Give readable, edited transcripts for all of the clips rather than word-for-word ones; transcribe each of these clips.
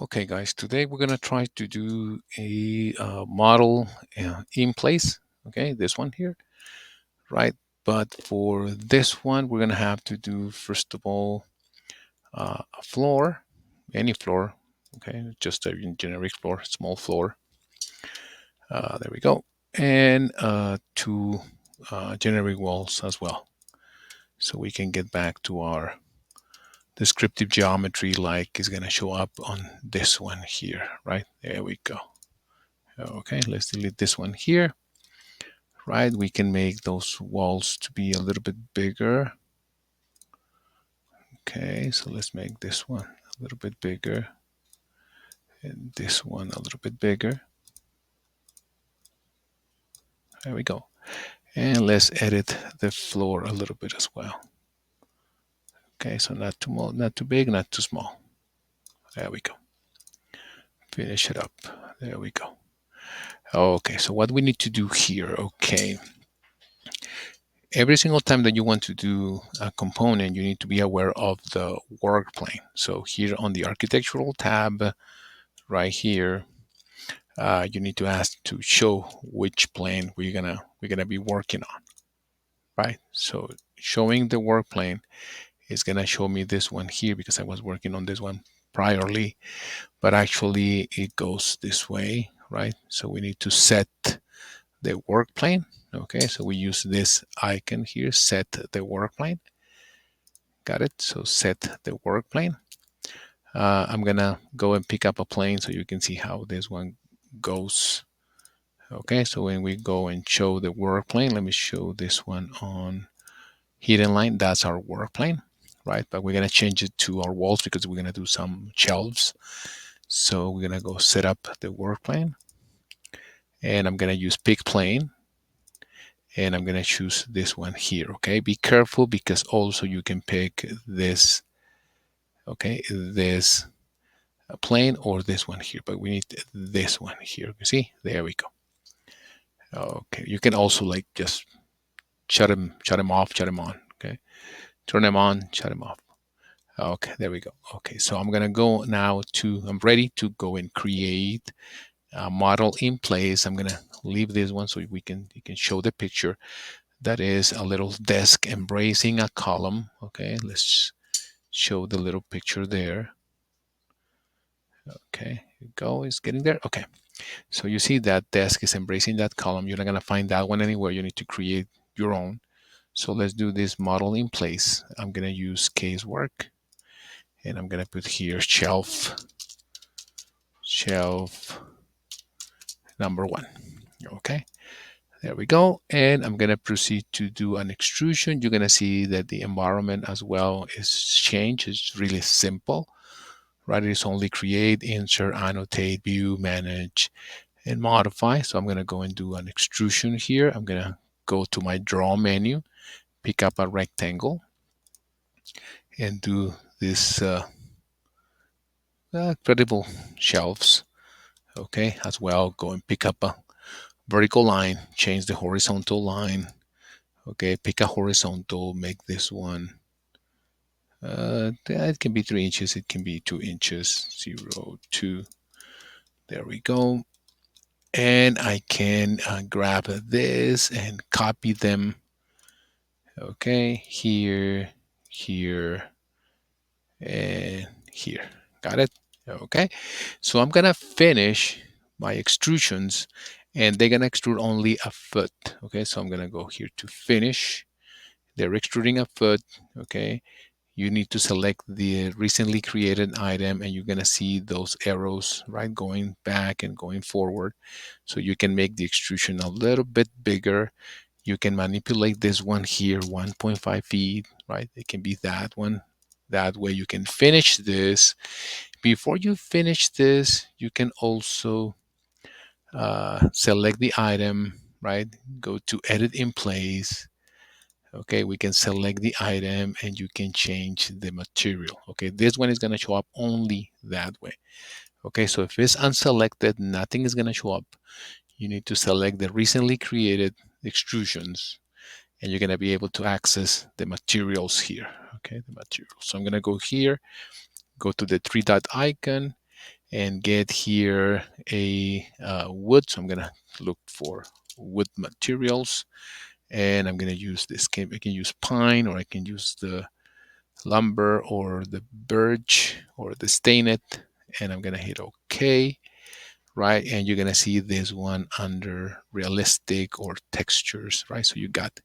Okay, guys, today we're going to try to do a model in place. Okay, this one here, right? But for this one, we're going to have to do, first of all, a floor, any floor. Okay, just a generic floor, small floor. There we go. And two generic walls as well. So we can get back to our descriptive geometry like is going to show up on this one here, right? There we go. Okay, let's delete this one here, right? We can make those walls to be a little bit bigger. Okay, so let's make this one a little bit bigger and this one a little bit bigger. There we go. And let's edit the floor a little bit as well. Okay, so not too small, not too big, not too small. There we go. Finish it up. There we go. Okay, so what we need to do here, okay. Every single time that you want to do a component, you need to be aware of the work plane. So here on the architectural tab, right here, you need to ask to show which plane we're gonna be working on, right? So showing the work plane is gonna show me this one here because I was working on this one priorly, but actually it goes this way, right? So we need to set the work plane. Okay, so we use this icon here, set the work plane. Got it? So set the work plane. I'm gonna go and pick up a plane so you can see how this one goes. Okay, so when we go and show the work plane, let me show this one on hidden line. That's our work plane, right? But we're gonna change it to our walls because we're gonna do some shelves. So we're gonna go set up the work plane, and I'm gonna use pick plane, and I'm gonna choose this one here. Okay, be careful because also you can pick this. Okay, this plane or this one here, but we need this one here. You see, there we go. Okay, you can also like just shut them off, shut them on. Okay, turn them on, shut them off. Okay, there we go. Okay, so I'm gonna go now to, I'm ready to go and create a model in place. I'm gonna leave this one so you can show the picture. That is a little desk embracing a column. Okay, let's show the little picture there. Okay, here we go, it's getting there. Okay, so you see that desk is embracing that column. You're not gonna find that one anywhere. You need to create your own. So let's do this model in place. I'm gonna use casework, and I'm gonna put here shelf number 1. Okay, there we go. And I'm gonna proceed to do an extrusion. You're gonna see that the environment as well is changed. It's really simple, right? It's only create, insert, annotate, view, manage, and modify. So I'm gonna go and do an extrusion here. I'm gonna go to my draw menu, pick up a rectangle, and do this credible shelves. Okay, as well, go and pick up a vertical line, change the horizontal line. Okay, pick a horizontal, make this one. It can be 3 inches, it can be 2 inches, 0, 2. There we go. And I can grab this and copy them. Okay, here, here, and here. Got it? Okay, so I'm gonna finish my extrusions and they're gonna extrude only a foot. Okay, so I'm gonna go here to finish. They're extruding a foot. Okay, you need to select the recently created item and you're gonna see those arrows, right, going back and going forward. So you can make the extrusion a little bit bigger. You can manipulate this one here, 1.5 feet, right? It can be that one. That way you can finish this. Before you finish this, you can also select the item, right? Go to edit in place. Okay, we can select the item and you can change the material. Okay, this one is going to show up only that way. Okay, so if it's unselected, nothing is going to show up. You need to select the recently created extrusions and you're going to be able to access the materials here. Okay, the materials. So I'm going to go here, go to the 3 dot icon, and get here a wood. So I'm gonna look for wood materials, and I'm gonna use this. I can use pine, or I can use the lumber, or the birch, or the stain it, and I'm gonna hit OK. Right, and you're gonna see this one under realistic or textures, right? So you got,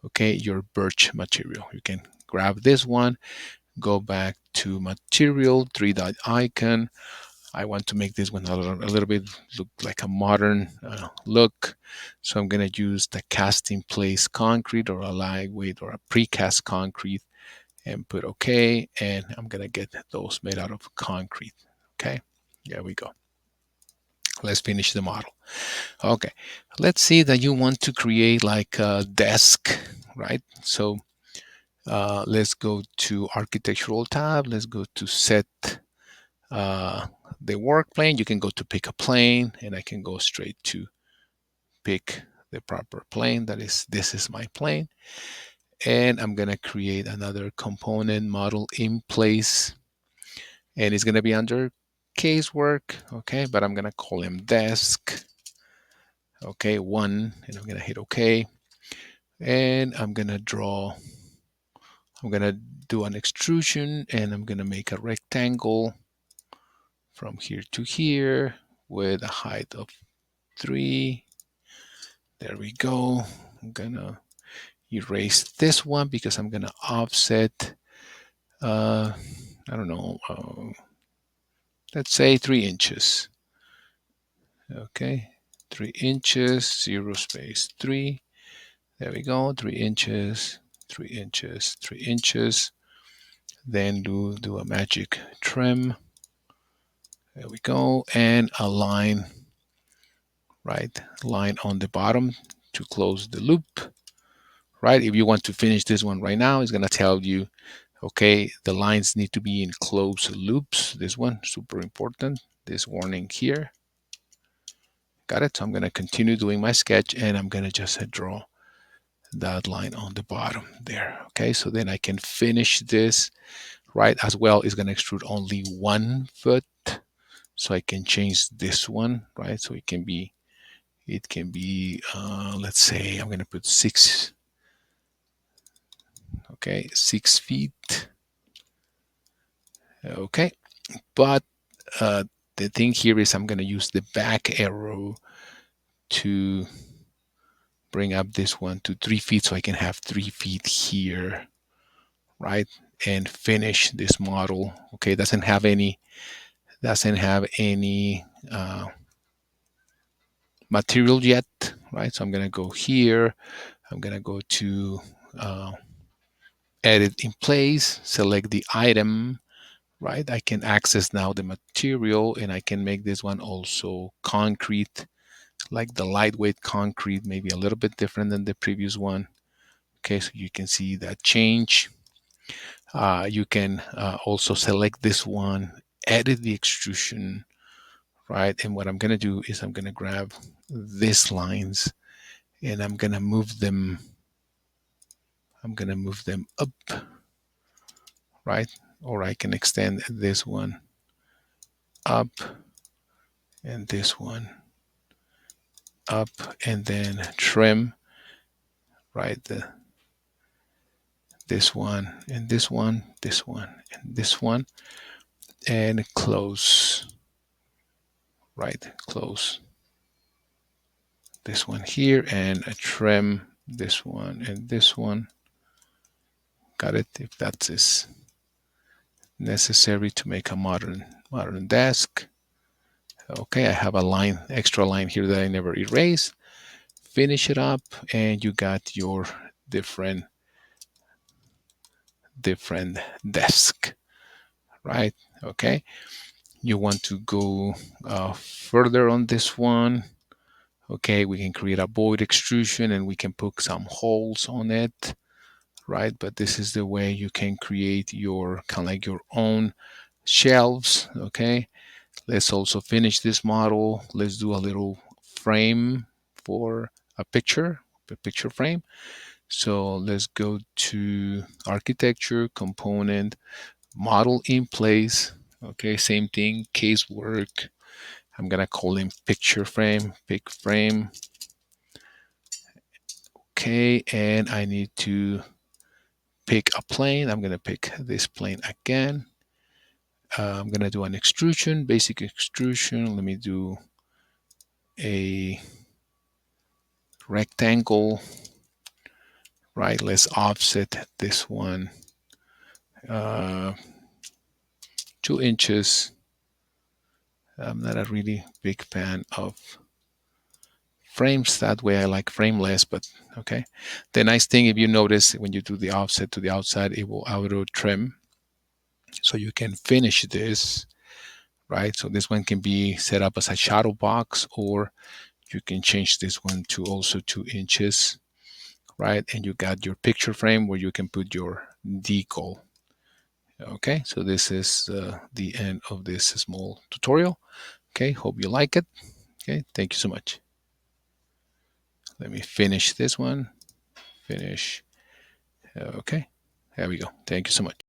okay, your birch material. You can grab this one, go back to material, three-dot icon. I want to make this one a little bit look like a modern look. So I'm gonna use the cast in place concrete, or a lightweight, or a precast concrete, and put OK, and I'm gonna get those made out of concrete. Okay, there we go. Let's finish the model. Okay, let's see that you want to create like a desk, right? So let's go to architectural tab. Let's go to set the work plane. You can go to pick a plane, and I can go straight to pick the proper plane. That is, this is my plane. And I'm gonna create another component model in place, and it's gonna be under casework, okay? But I'm gonna call him desk, okay, one, and I'm gonna hit okay. And I'm gonna do an extrusion, and I'm gonna make a rectangle from here to here with a height of 3. There we go. I'm gonna erase this one because I'm gonna offset, I don't know, let's say 3 inches. Okay, 3 inches, 0 space 3. There we go, 3 inches, 3 inches, 3 inches. Then do a magic trim. There we go, and a line, right? Line on the bottom to close the loop, right? If you want to finish this one right now, it's gonna tell you, okay, the lines need to be in closed loops. This one, super important, this warning here. Got it? So I'm gonna continue doing my sketch, and I'm gonna just draw that line on the bottom there. Okay, so then I can finish this, right? As well, it's gonna extrude only 1 foot. So I can change this one, right? So it can be, let's say I'm gonna put 6, okay, 6 feet. Okay, but the thing here is I'm gonna use the back arrow to bring up this one to 3 feet, so I can have 3 feet here, right? And finish this model. Okay, doesn't have any material yet, right? So I'm gonna go here. I'm gonna go to edit in place, select the item, right? I can access now the material, and I can make this one also concrete, like the lightweight concrete, maybe a little bit different than the previous one. Okay, so you can see that change. You can also select this one, edit the extrusion, right? And what I'm gonna do is I'm gonna grab these lines, and I'm gonna move them up, right? Or I can extend this one up, and this one up, and then trim, right? This one, and this one, this one, and this one, and close, right? Close this one here, and trim this one and this one. Got it? If that is necessary to make a modern desk. Okay, I have a line, extra line here that I never erased. Finish it up, and you got your different desk, right? Okay, you want to go further on this one. Okay, we can create a void extrusion, and we can put some holes on it, right? But this is the way you can create your kind of like your own shelves. Okay, let's also finish this model. Let's do a little frame for a picture frame. So let's go to architecture, component, model in place. Okay, same thing, casework. I'm gonna call him picture frame, pick frame. Okay, and I need to pick a plane. I'm gonna pick this plane again. I'm gonna do an extrusion, basic extrusion. Let me do a rectangle, right? Let's offset this one 2 inches. I'm not a really big fan of frames that way. I like frameless, but okay. The nice thing, if you notice, when you do the offset to the outside, it will auto trim. So you can finish this, right? So this one can be set up as a shadow box, or you can change this one to also 2 inches, right? And you got your picture frame where you can put your decal. Okay, so this is the end of this small tutorial. Okay, hope you like it. Okay, thank you so much. Let me finish this one. Finish. Okay, there we go. Thank you so much.